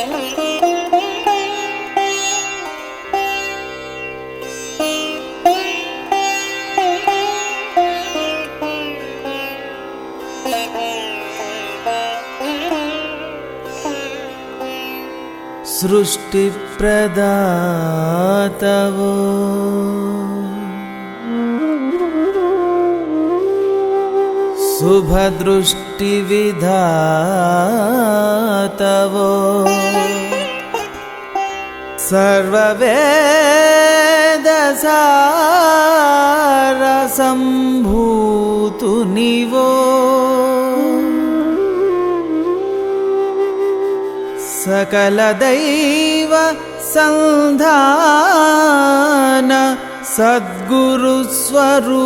सृष्टि प्रदातवो शुभदृष्टि विधातवो सर्ववेदसार सम्भूतुनिवो सकलदैव संधान सद्गुरु स्वरूपानिवो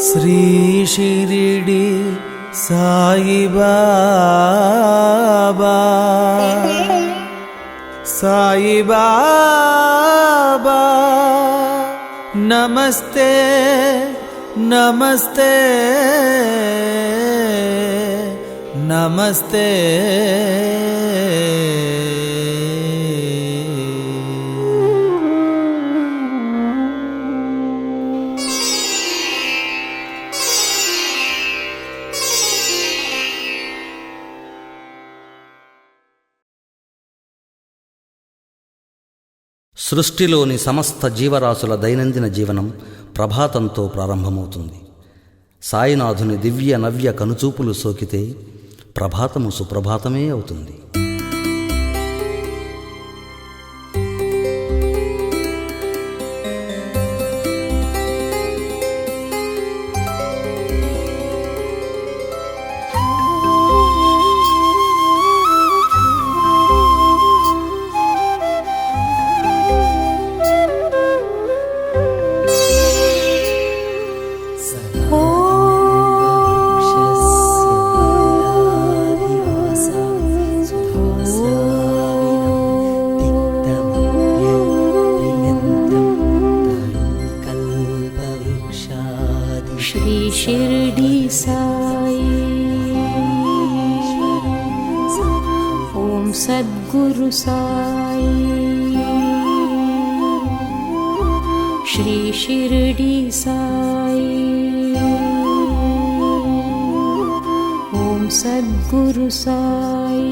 श्री शिरडी साई बाबा साई बाबा नमस्ते नमस्ते नमस्ते। సృష్టిలోని సమస్త జీవరాశుల దైనందిన జీవనం ప్రభాతంతో ప్రారంభమవుతుంది. సాయినాథుని దివ్య నవ్య కనుచూపులు సోకితే ప్రభాతము సుప్రభాతమే అవుతుంది. श्री शिरडी साई ओम सद्गुरु साई श्री शिरडी साई ओम सद्गुरु साई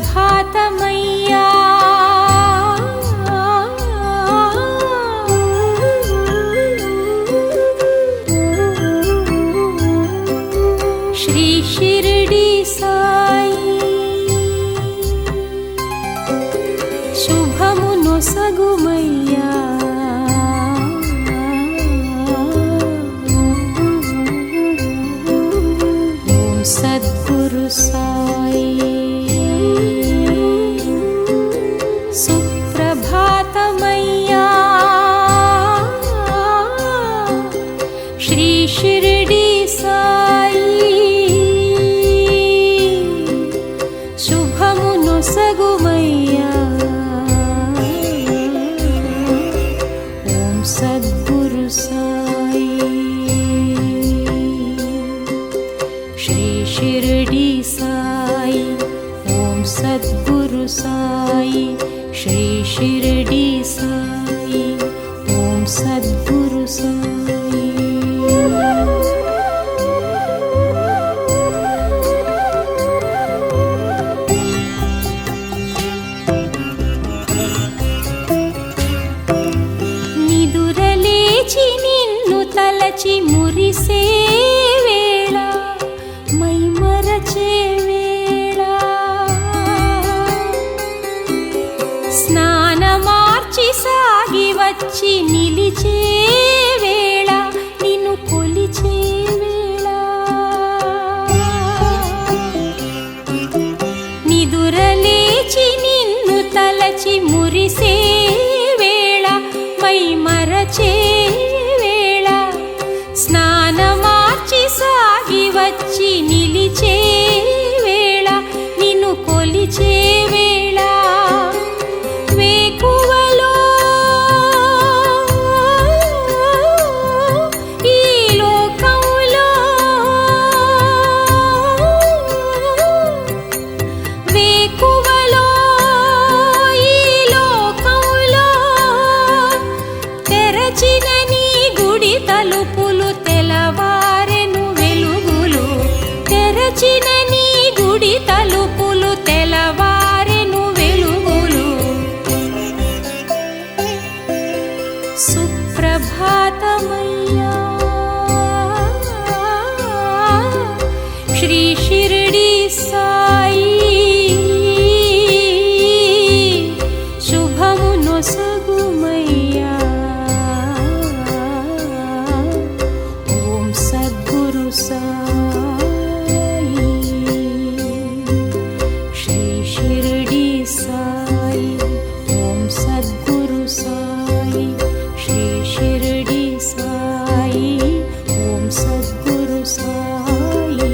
सुप्रभातमय्या शिरडी साई शुभमुनो सगुमय्या ओम सद्गुरु साई सुप्रभातमय्या श्री शिरडी साई सगुमय्या ओम सद्गुरु साई श्री शिरडी साई ओम सद्गुरु साई श्री शिरडी साई ओम सद्गुरु साई। తలచి మురిసే వేళ మై మరచే వేళ స్నానమార్చి సాగి వచ్చి నిలిచే వేళ నిన్ను కొలిచే వేళ నిదురలేచి నిన్ను తలచి మురిసే వేళ మై మరచే స్నానమార్చి సాగి వచ్చి నిలిచే వేళ నిన్ను కొలిచే వేళ వేకువలో తెరచిన నీ గుడి తలుపులు తెలవారెను వెలుగులు. సుప్రభాతమయ్యా శ్రీ షిరిడి సాయి, శుభము నొసగుమయ్యా. ఓం సద్గురు సాయి, శ్రీ షిరిడి సాయి. ఓం సద్గురు సాయి, శ్రీ షిరిడి సాయి. ఓం సద్గురు సాయి.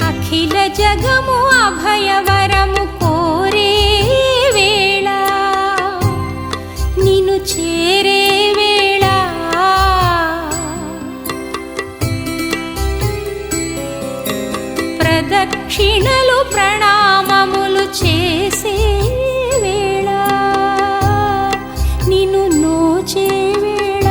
అఖిల జగము అభయవరము కోరే వేళ, నిన్ను చేరే వేళ, ప్రదక్షిణలు ప్రణామములు చేసే వేళ, నిన్ను నోచే వేళ,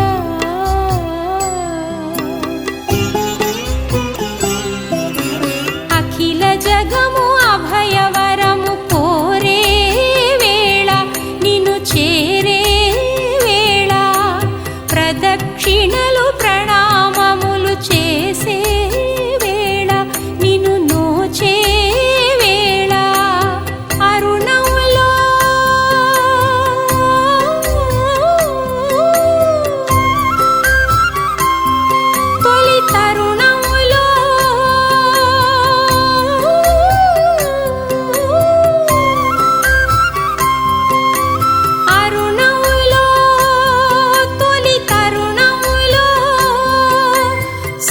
అఖిల జగము అభయవరము కోరే వేళ, నిన్ను చేరే వేళ, ప్రదక్షిణలు ప్రణామములు చేసే వేళ, నిన్ను నోచే వేళ, అరుణంలో తొలి తరుణంలో అరుణంలో తొలి తరుణంలో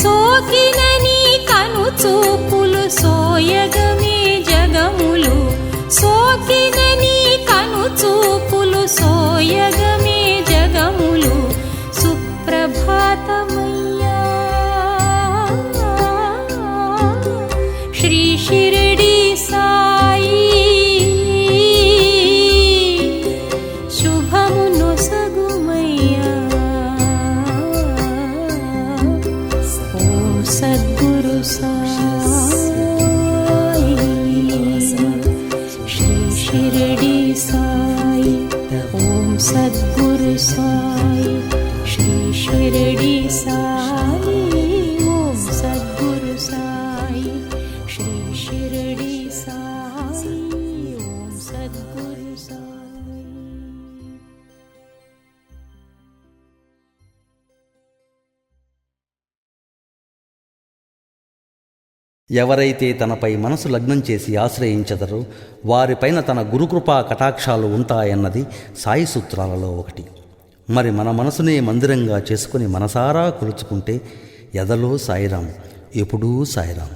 సోకిన నీ కను చూపులు సోయగమే జగములు. సోకిన నీ కను చూపులు సోయగమే జగములు. సుప్రభాతమయ్యా శ్రీ షిరిడి సాయి, శుభము నొసగుమయ్యా. ఓం సద్గురు సాయి, శ్రీ షిరిడి సాయి. ఓం సద్గురు సాయి, శ్రీ షిరిడి సాయి. ఓం సద్గురు సాయి, శ్రీ షిరిడి సాయి. ఓం సద్గురు సాయి. ఎవరైతే తనపై మనసు లగ్నం చేసి ఆశ్రయించెదరో వారిపైన తన గురుకృపా కటాక్షాలు ఉంటాయన్నది సాయి సూత్రాలలో ఒకటి. మరి మన మనసునే మందిరంగా చేసుకుని మనసారా కొలుచుకుంటే ఎదలో సాయిరాం, ఎప్పుడూ సాయిరాం.